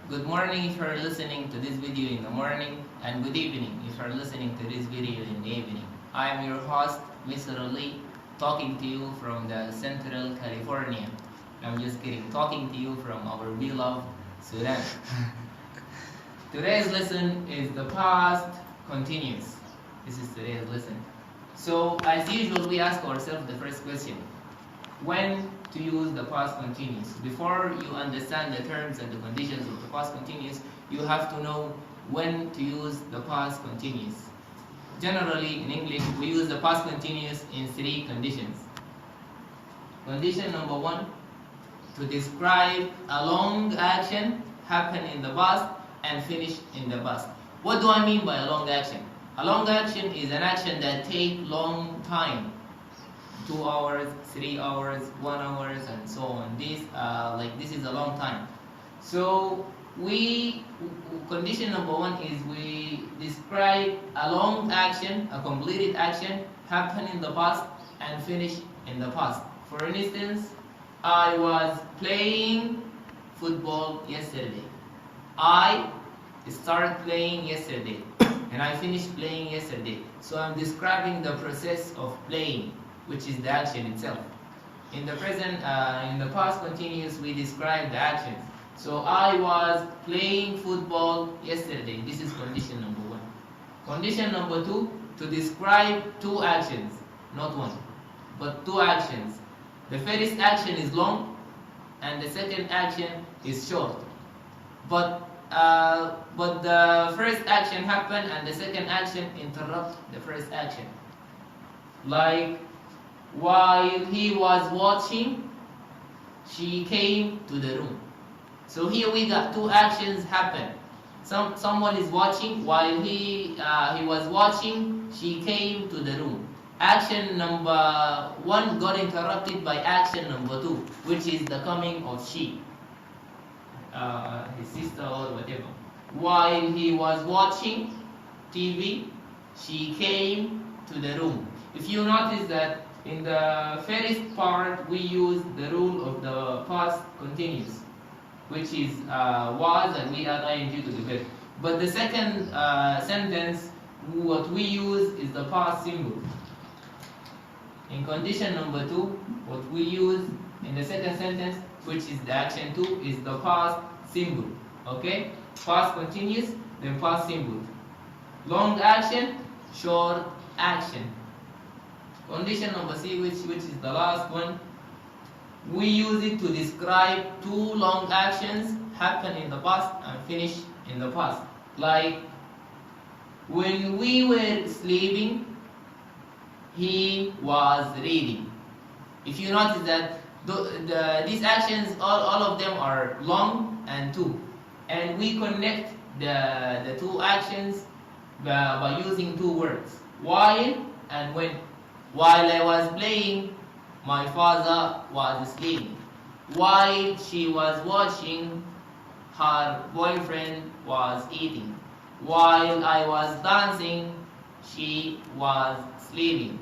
Good morning if you're listening to this video in the morning, and good evening if you're listening to this video in the evening. I am your host, Mr. Ali, talking to you from the Central California. I'm just kidding, talking to you from our beloved Sudan. Today's lesson is the past continuous. This is today's lesson. So, as usual, we ask ourselves the first question. When to use the past continuous? Before you understand the terms and the conditions of the past continuous, you have to know when to use the past continuous. Generally, in English, we use the past continuous in three conditions. Condition number one, to describe a long action happen in the past and finish in the past. What do I mean by a long action? A long action is an action that takes long time. 2 hours, 3 hours, 1 hour, and so on. This is a long time. So condition number one is we describe a long action, a completed action, happen in the past and finish in the past. For instance, I was playing football yesterday. I started playing yesterday and I finished playing yesterday. So I'm describing the process of playing, which is the action itself. In the past continuous, we describe the actions. So I was playing football yesterday. This is condition number one. Condition number two, to describe two actions, not one, but two actions. The first action is long, and the second action is short. But the first action happened, and the second action interrupt the first action. Like, while he was watching, she came to the room. So here we got two actions happen. Someone is watching. While he was watching, she came to the room. Action number one got interrupted by action number two, which is the coming of she, his sister or whatever. While he was watching TV, she came to the room. If you notice that in the first part, we use the rule of the past continuous, which is was, and we add ing to the verb. But the second sentence, what we use is the past symbol. In condition number two, what we use in the second sentence, which is the action two, is the past symbol. Okay? Past continuous, then past symbol. Long action, short action. Condition number C, which is the last one, we use it to describe two long actions happen in the past and finish in the past. Like, when we were sleeping, he was reading. If you notice that these actions, all of them are long and two, and we connect the two actions by using two words, while and when. While I was playing, my father was sleeping. While she was watching, her boyfriend was eating. While I was dancing, she was sleeping.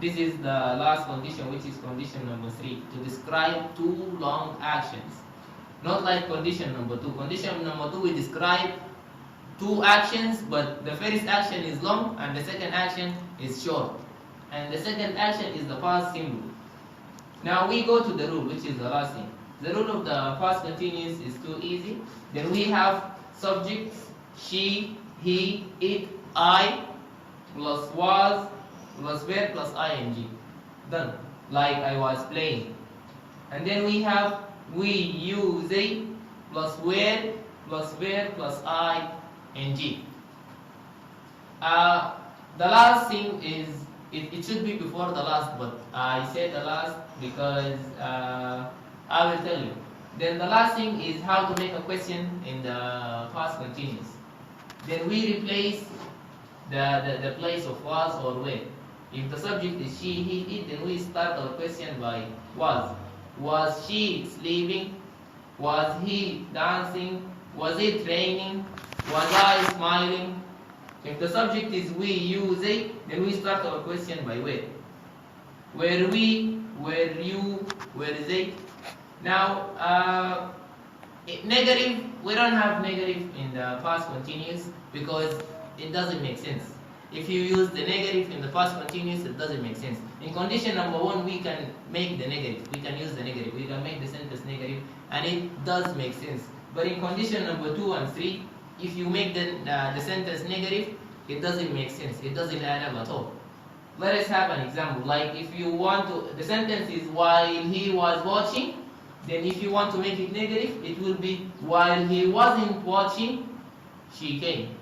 This is the last condition, which is condition number three, to describe two long actions. Not like condition number two. Condition number two, we describe two actions, but the first action is long and the second action is short. And the second action is the past symbol. Now we go to the rule, which is the last thing. The rule of the past continuous is too easy. Then we have subjects, she, he, it, I, plus was, plus verb, plus ing. Done. Like I was playing. And then we have we, you, they, plus were, plus verb, plus ing. The last thing is, it should be before the last, but I said the last because I will tell you. Then the last thing is how to make a question in the past continuous. Then we replace the place of was or were. If the subject is she, he, it, then we start our question by was. Was she sleeping? Was he dancing? Was it raining? Was I smiling? If the subject is we, you, they, then we start our question by where. Were we, were you, were they? Now, negative don't have negative in the past continuous because it doesn't make sense. If you use the negative in the past continuous, it doesn't make sense. In condition number 1, we can make the negative. We can use the negative. We can make the sentence negative, and it does make sense. But in condition number 2 and 3, if you make the sentence negative, it doesn't make sense. It doesn't add up at all. Let us have an example. Like if you want to, the sentence is while he was watching. Then if you want to make it negative, it will be while he wasn't watching, she came.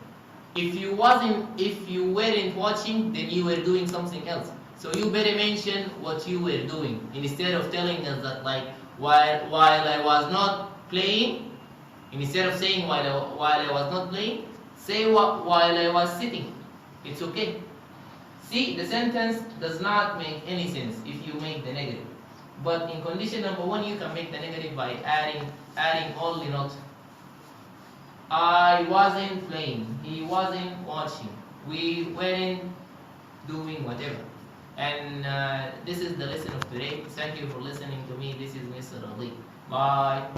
If you weren't watching, then you were doing something else. So you better mention what you were doing instead of telling us that like while I was not playing. Instead of saying while I was not playing, say while I was sitting. It's okay. See, the sentence does not make any sense if you make the negative. But in condition number 1, you can make the negative by adding only not. I wasn't playing. He wasn't watching. We weren't doing whatever. And this is the lesson of today. Thank you for listening to me. This is Mr. Ali. Bye.